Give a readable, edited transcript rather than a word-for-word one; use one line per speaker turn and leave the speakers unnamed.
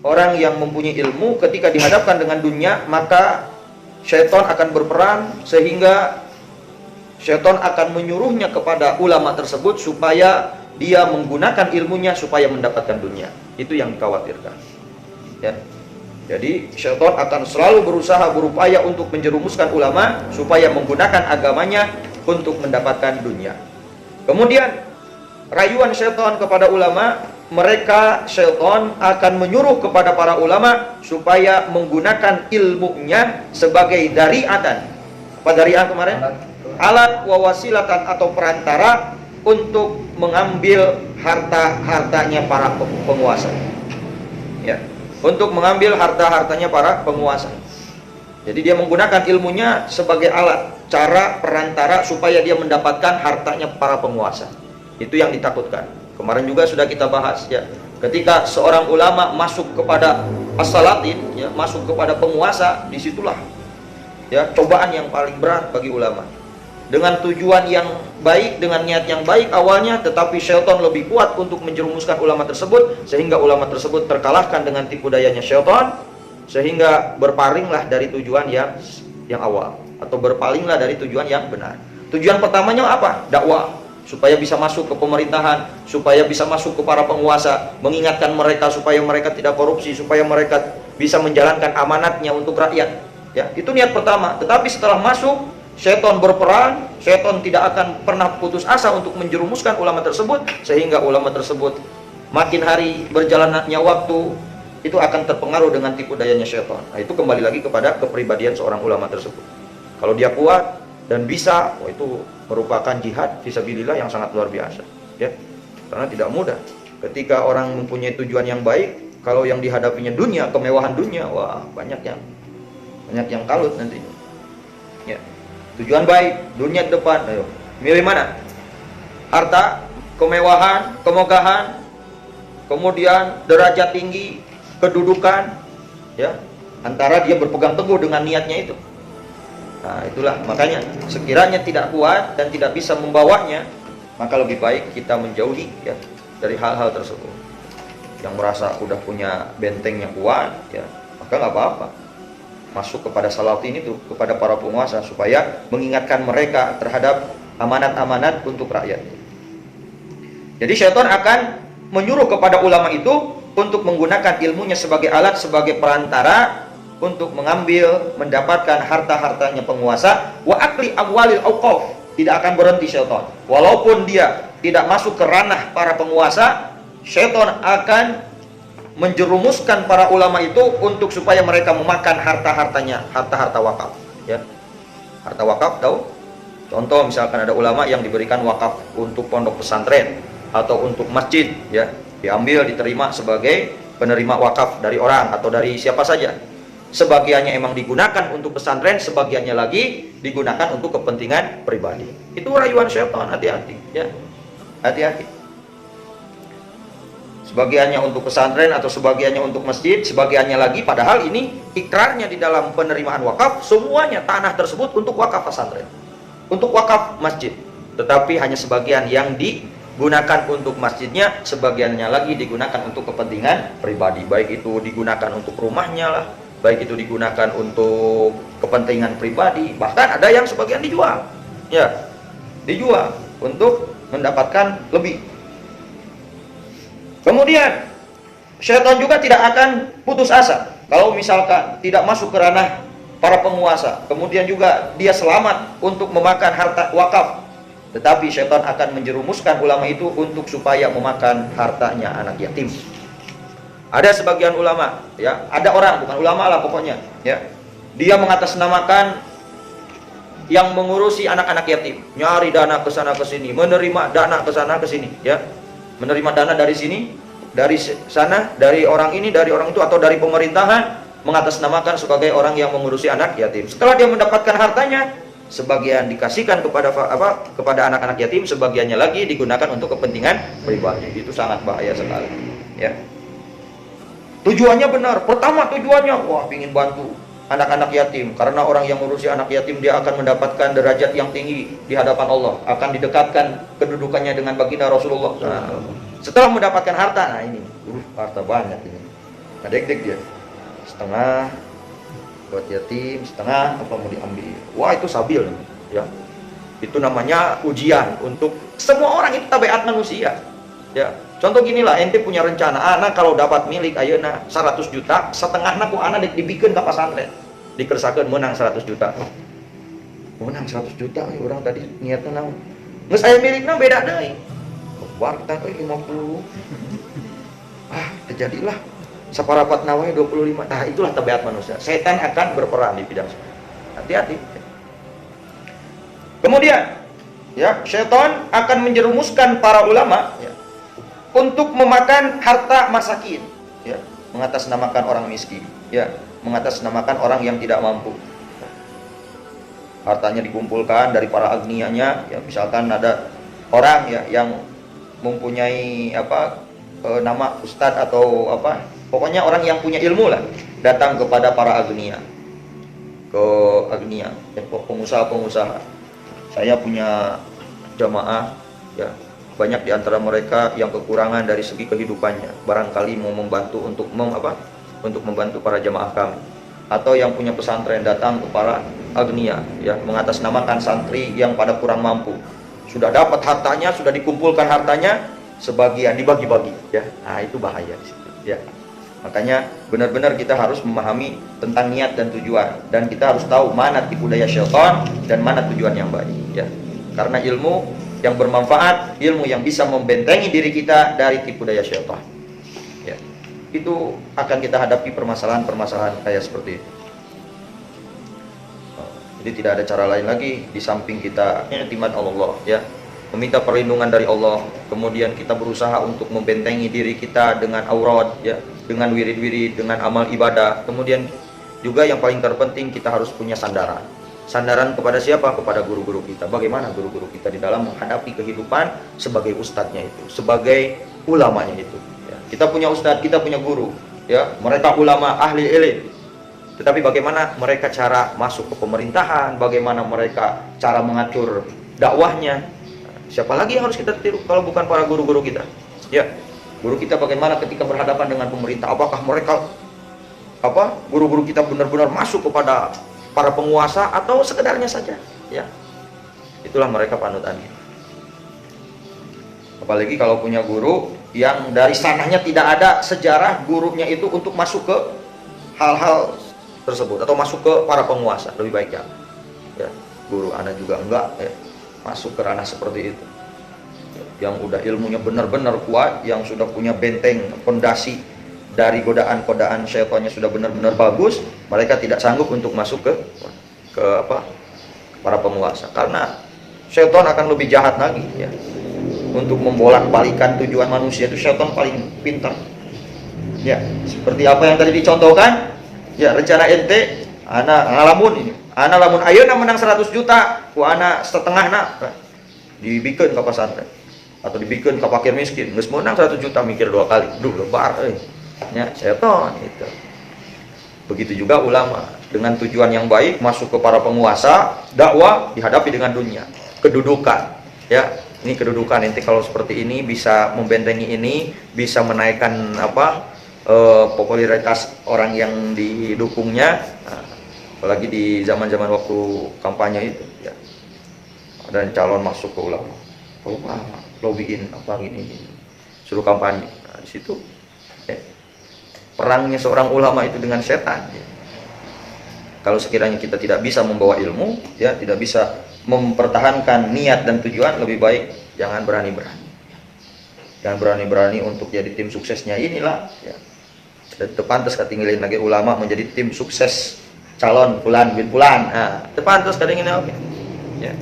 orang yang mempunyai ilmu ketika dihadapkan dengan dunia, maka syaitan akan berperan sehingga syaitan akan menyuruhnya kepada ulama tersebut supaya dia menggunakan ilmunya supaya mendapatkan dunia. Itu yang dikhawatirkan. Ya. Jadi syaitan akan selalu berusaha berupaya untuk menjerumuskan ulama supaya menggunakan agamanya untuk mendapatkan dunia. Kemudian rayuan syaitan kepada ulama, mereka syaitan akan menyuruh kepada para ulama supaya menggunakan ilmunya sebagai dariatan. Apa dariat kemarin? Alat wawasilatan atau perantara untuk mengambil harta-hartanya para penguasa. Ya, untuk mengambil harta-hartanya para penguasa. Jadi dia menggunakan ilmunya sebagai alat, cara perantara supaya dia mendapatkan hartanya para penguasa. Itu yang ditakutkan. Kemarin juga sudah kita bahas ya. Ketika seorang ulama masuk kepada as-salatin, ya, masuk kepada penguasa, disitulah ya cobaan yang paling berat bagi ulama. Dengan tujuan yang baik, dengan niat yang baik awalnya, tetapi syaitan lebih kuat untuk menjerumuskan ulama tersebut, sehingga ulama tersebut terkalahkan dengan tipu dayanya syaitan, sehingga berpalinglah dari tujuan yang awal, atau berpalinglah dari tujuan yang benar. Tujuan pertamanya apa? Dakwah, supaya bisa masuk ke pemerintahan, supaya bisa masuk ke para penguasa, mengingatkan mereka supaya mereka tidak korupsi, supaya mereka bisa menjalankan amanatnya untuk rakyat. Ya, itu niat pertama. Tetapi setelah masuk, syaitan berperan, syaitan tidak akan pernah putus asa untuk menjerumuskan ulama tersebut, sehingga ulama tersebut makin hari berjalannya waktu itu akan terpengaruh dengan tipu dayanya syaitan. Nah, itu kembali lagi kepada kepribadian seorang ulama tersebut. Kalau dia kuat dan bisa, itu merupakan jihad fisabilillah yang sangat luar biasa, ya. Karena tidak mudah. Ketika orang mempunyai tujuan yang baik, kalau yang dihadapinya dunia, kemewahan dunia, wah banyak yang kalut nanti. Ya. Tujuan baik, dunia depan, ayo. Milih mana? Harta, kemewahan, kemegahan, kemudian derajat tinggi, kedudukan, ya. Antara dia berpegang teguh dengan niatnya itu. Nah, itulah makanya sekiranya tidak kuat dan tidak bisa membawanya, maka lebih baik kita menjauhi ya dari hal-hal tersebut. Yang merasa udah punya benteng yang kuat, ya, maka nggak apa-apa. Masuk kepada salatin itu, kepada para penguasa supaya mengingatkan mereka terhadap amanat-amanat untuk rakyat. Jadi syaitan akan menyuruh kepada ulama itu untuk menggunakan ilmunya sebagai alat, sebagai perantara untuk mengambil, mendapatkan harta-hartanya penguasa. Wa akli amwalil auqaf, tidak akan berhenti syaitan. Walaupun dia tidak masuk ke ranah para penguasa, syaitan akan menjerumuskan para ulama itu untuk supaya mereka memakan harta-hartanya, harta-harta wakaf, ya. Harta wakaf tahu? Contoh misalkan ada ulama yang diberikan wakaf untuk pondok pesantren atau untuk masjid, ya, diambil, diterima sebagai penerima wakaf dari orang atau dari siapa saja. Sebagiannya emang digunakan untuk pesantren, sebagiannya lagi digunakan untuk kepentingan pribadi. Itu rayuan syaitan, hati-hati, ya. Hati-hati. Sebagiannya untuk pesantren atau sebagiannya untuk masjid, sebagiannya lagi padahal ini ikrarnya di dalam penerimaan wakaf, semuanya tanah tersebut untuk wakaf pesantren, untuk wakaf masjid. Tetapi hanya sebagian yang digunakan untuk masjidnya, sebagiannya lagi digunakan untuk kepentingan pribadi. Baik itu digunakan untuk rumahnya lah, baik itu digunakan untuk kepentingan pribadi, bahkan ada yang sebagian dijual, ya, dijual untuk mendapatkan lebih. Kemudian syaitan juga tidak akan putus asa kalau misalkan tidak masuk ke ranah para penguasa, kemudian juga dia selamat untuk memakan harta wakaf, tetapi syaitan akan menjerumuskan ulama itu untuk supaya memakan hartanya anak yatim. Ada sebagian ulama, ya, ada orang, bukan ulama lah pokoknya, ya, dia mengatasnamakan yang mengurusi anak-anak yatim, nyari dana ke sana ke sini, menerima dana ke sana ke sini, ya, menerima dana dari sini, dari sana, dari orang ini, dari orang itu, atau dari pemerintahan, mengatasnamakan sebagai orang yang mengurusi anak yatim. Setelah dia mendapatkan hartanya, sebagian dikasihkan kepada anak-anak yatim, sebagiannya lagi digunakan untuk kepentingan pribadi. Itu sangat bahaya sekali, ya. Tujuannya benar. Pertama tujuannya, wah, ingin bantu anak-anak yatim, karena orang yang mengurusi anak yatim dia akan mendapatkan derajat yang tinggi di hadapan Allah, akan didekatkan kedudukannya dengan baginda Rasulullah. Nah, setelah mendapatkan harta, nah ini, harta banyak ini. Dek-dek dia setengah buat yatim, setengah apa mau diambil. Wah, itu sabil ya. Itu namanya ujian untuk semua orang. Itu tabiat manusia ya. Contoh gini lah, ente punya rencana, anak kalau dapat milik ayeuna 100 juta, setengahna ku anak dek dibikin ke pesantren, dikersakeun menang 100 juta. Menang 100 juta orang tadi niatnya naon, geus aya milikna beda deui, warta euy 50, terjadilah saparapat nawae 25. Nah, itulah tabiat manusia. Setan akan berperan di bidang seperti itu. Hati-hati. Kemudian, ya, setan akan menjerumuskan para ulama ya, untuk memakan harta masakin, ya, mengatasnamakan orang miskin, ya, mengatasnamakan orang yang tidak mampu. Hartanya dikumpulkan dari para agnianya, ya, misalkan ada orang ya yang mempunyai nama ustadz atau pokoknya orang yang punya ilmu lah, datang kepada para agnia, ya, pengusaha-pengusaha. Saya punya jamaah, ya, banyak di antara mereka yang kekurangan dari segi kehidupannya, barangkali mau membantu untuk membantu para jamaah kami. Atau yang punya pesantren datang ke para agnia, ya, mengatasnamakan santri yang pada kurang mampu. Sudah dapat hartanya, sudah dikumpulkan hartanya, sebagian dibagi-bagi, ya. Nah, itu bahaya di situ, ya. Makanya benar-benar kita harus memahami tentang niat dan tujuan, dan kita harus tahu mana tipu daya syaitan dan mana tujuan yang baik, ya. Karena ilmu yang bermanfaat, ilmu yang bisa membentengi diri kita dari tipu daya syaitan, ya. Itu akan kita hadapi permasalahan-permasalahan kayak seperti itu. Jadi tidak ada cara lain lagi di samping kita i'timad Allah, ya, meminta perlindungan dari Allah. Kemudian kita berusaha untuk membentengi diri kita dengan aurat, ya, dengan wirid-wirid, dengan amal ibadah. Kemudian juga yang paling terpenting, kita harus punya sandaran. Sandaran kepada siapa? Kepada guru-guru kita. Bagaimana guru-guru kita di dalam menghadapi kehidupan sebagai ustadznya itu, sebagai ulamanya itu, ya. Kita punya ustadz, kita punya guru, ya, mereka ulama ahli ilmu. Tetapi bagaimana mereka cara masuk ke pemerintahan, bagaimana mereka cara mengatur dakwahnya. Siapa lagi yang harus kita tiru kalau bukan para guru-guru kita, ya. Guru kita bagaimana ketika berhadapan dengan pemerintah, apakah mereka guru-guru kita benar-benar masuk kepada para penguasa atau sekedarnya saja, ya. Itulah mereka panutan kita. Apalagi kalau punya guru yang dari sananya tidak ada sejarah gurunya itu untuk masuk ke hal-hal tersebut atau masuk ke para penguasa, lebih baik ya guru anak juga enggak, ya, masuk ke ranah seperti itu, yang udah ilmunya benar-benar kuat, yang sudah punya benteng fondasi dari godaan-godaan syaitannya sudah benar-benar bagus. Mereka tidak sanggup untuk masuk ke para penguasa, karena syaitan akan lebih jahat lagi, ya, untuk membolak-balikan tujuan manusia. Itu syaitan paling pintar, ya. Seperti apa yang tadi dicontohkan, ya, rencana ente anak ngalamun ini, anak lamun ayeuna menang 100 juta ku anak setengah dibikin ke pesantren atau dibikin ke fakir miskin, geus menang 100 juta mikir 2 kali, lebar ya, setan itu. Begitu juga ulama dengan tujuan yang baik masuk ke para penguasa, dakwah dihadapi dengan dunia, kedudukan, ya. Ini kedudukan ente kalau seperti ini bisa membentengi ini, bisa menaikkan popularitas orang yang didukungnya. Nah, apalagi di zaman-zaman waktu kampanye itu, ya, ada calon masuk ke ulama, lobbyin gini, suruh kampanye. Nah, di situ perangnya seorang ulama itu dengan setan, ya. Kalau sekiranya kita tidak bisa membawa ilmu, ya, tidak bisa mempertahankan niat dan tujuan, lebih baik jangan berani-berani. Jangan berani-berani untuk jadi tim suksesnya inilah, ya. Dan tepantas katinggalin lagi ulama menjadi tim sukses calon fulan bin fulan. Nah, tepantas kadang ini oke. Ya.